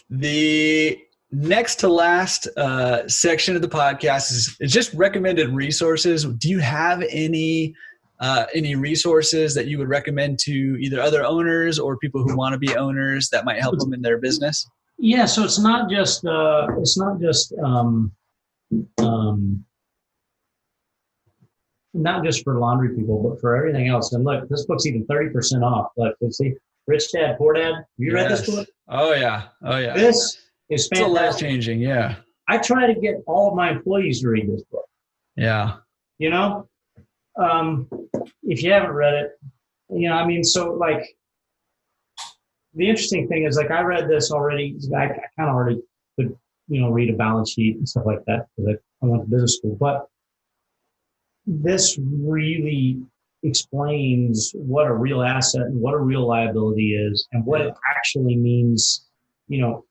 The next to last section of the podcast is just recommended resources. Do you have any resources that you would recommend to either other owners or people who want to be owners that might help them in their business? Yeah, so it's not just not just for laundry people, but for everything else. And look, this book's even 30% off. Look, see, Rich Dad, Poor Dad. Have you read this book? Oh yeah. This is fantastic. It's life changing. Yeah. I try to get all of my employees to read this book. Yeah. You know, if you haven't read it, so like the interesting thing is, like, I read this already. I kind of already could, read a balance sheet and stuff like that because I went to business school. But this really explains what a real asset and what a real liability is, and what it actually means, to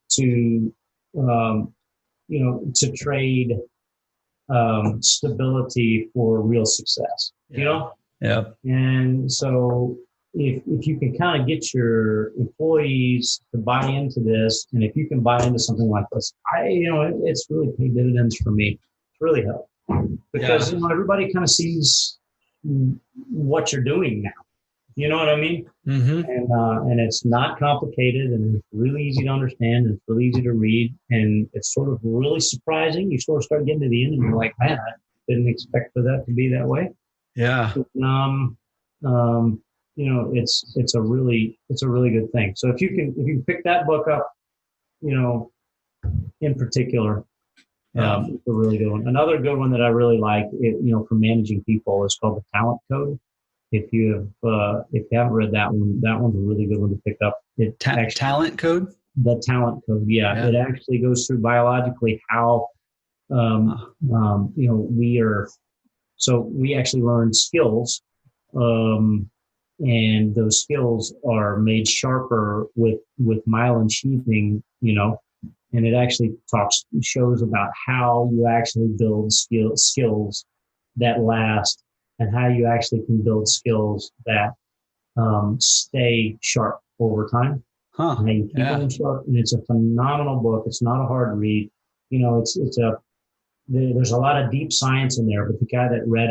trade stability for real success. Yeah. And so if you can kind of get your employees to buy into this, and if you can buy into something like this, it's really paid dividends for me. It's really helped because everybody kind of sees what you're doing now. You know what I mean? Mm-hmm. And it's not complicated, and it's really easy to understand, and it's really easy to read, and it's sort of really surprising. You sort of start getting to the end, and you're like, man, I didn't expect for that to be that way. Yeah. It's a really good thing. So if you can pick that book up, in particular, it's a really good one. Another good one that I really like, for managing people, is called The Talent Code. If you haven't read that one, that one's a really good one to pick up. Talent Code? The Talent Code, yeah. It actually goes through biologically how, we actually learn skills, and those skills are made sharper with myelin sheathing, and it actually shows about how you actually build skills that last, and how you actually can build skills that stay sharp over time. Huh. And how you keep them sharp. And it's a phenomenal book. It's not a hard read. There's a lot of deep science in there, but the guy that wrote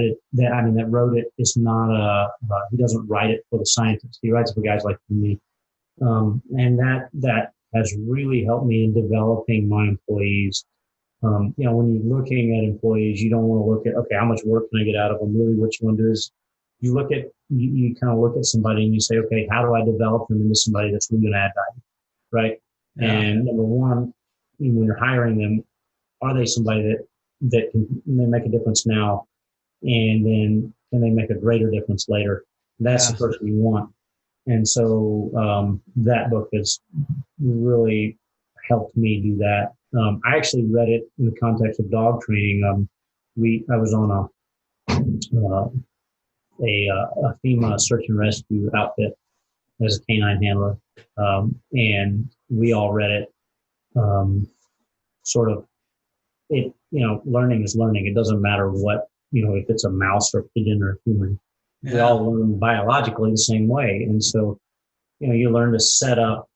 it is not he doesn't write it for the scientists. He writes it for guys like me. And that has really helped me in developing my employees. When you're looking at employees, you don't want to look at, okay, how much work can I get out of them? Really, what you want to do is you kind of look at somebody and you say, okay, how do I develop them into somebody that's really going to add value, right? Yeah. And number one, when you're hiring them, are they somebody that can make a difference now, and then can they make a greater difference later? That's the person you want. And so that book has really helped me do that. I actually read it in the context of dog training. I was on a FEMA search and rescue outfit as a canine handler, and we all read it. Learning is learning. It doesn't matter what, if it's a mouse or a pigeon or a human. Yeah. We all learn biologically the same way. And so, you learn to set up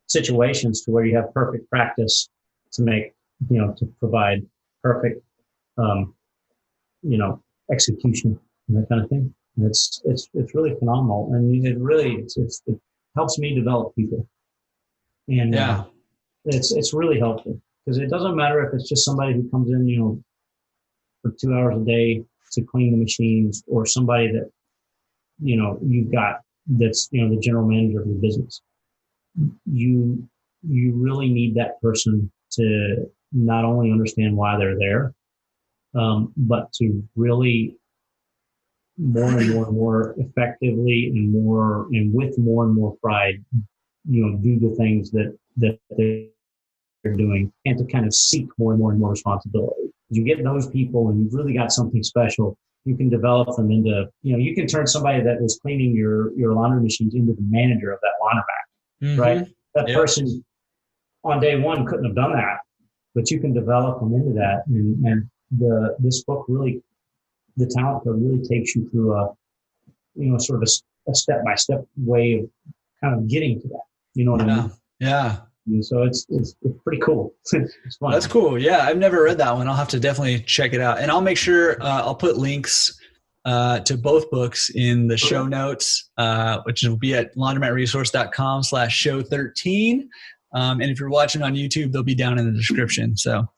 situations to where you have perfect practice to make, to provide perfect, execution and that kind of thing. And it's really phenomenal. And it helps me develop people. And it's really helpful. Because it doesn't matter if it's just somebody who comes in, for 2 hours a day to clean the machines, or somebody that, you've got that's, the general manager of the business. You really need that person to not only understand why they're there, but to really more and more effectively and with more and more pride, do the things that they're doing, and to kind of seek more and more responsibility. You get those people and you've really got something special, you can develop them into, you can turn somebody that was cleaning your laundry machines into the manager of that laundromat, mm-hmm. right? That person on day one couldn't have done that, but you can develop them into that. And this book really, The Talent Code, really takes you through sort of a step-by-step way of kind of getting to that. You know what I mean? Yeah. And so it's pretty cool. It's fun. That's cool. Yeah, I've never read that one. I'll have to definitely check it out, and I'll make sure I'll put links to both books in the show notes, which will be at laundromatresource.com/show13. And if you're watching on YouTube, they'll be down in the description. So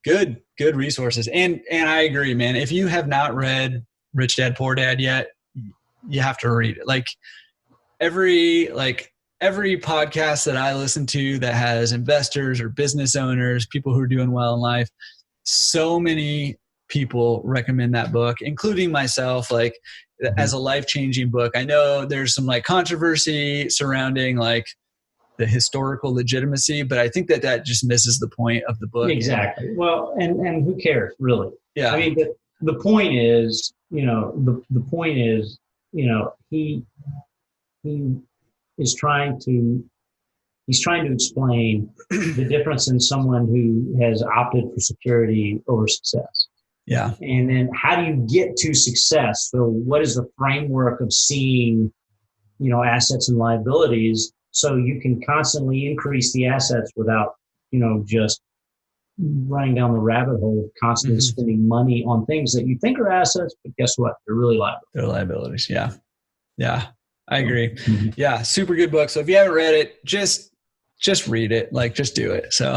good resources. And I agree, man. If you have not read Rich Dad, Poor Dad yet, you have to read it. Like every podcast that I listen to that has investors or business owners, people who are doing well in life, so many people recommend that book, including myself, like as a life-changing book. I know there's some like controversy surrounding like the historical legitimacy, but I think that just misses the point of the book. Exactly. Well, and who cares really? Yeah. I mean, the point is, the point is, he is trying to explain the difference in someone who has opted for security over success. Yeah. And then how do you get to success? So what is the framework of seeing, assets and liabilities so you can constantly increase the assets without, just running down the rabbit hole of constantly spending money on things that you think are assets, but guess what? They're really liabilities. They're liabilities. Yeah. Yeah. I agree. Yeah. Super good book. So if you haven't read it, just read it, like just do it. So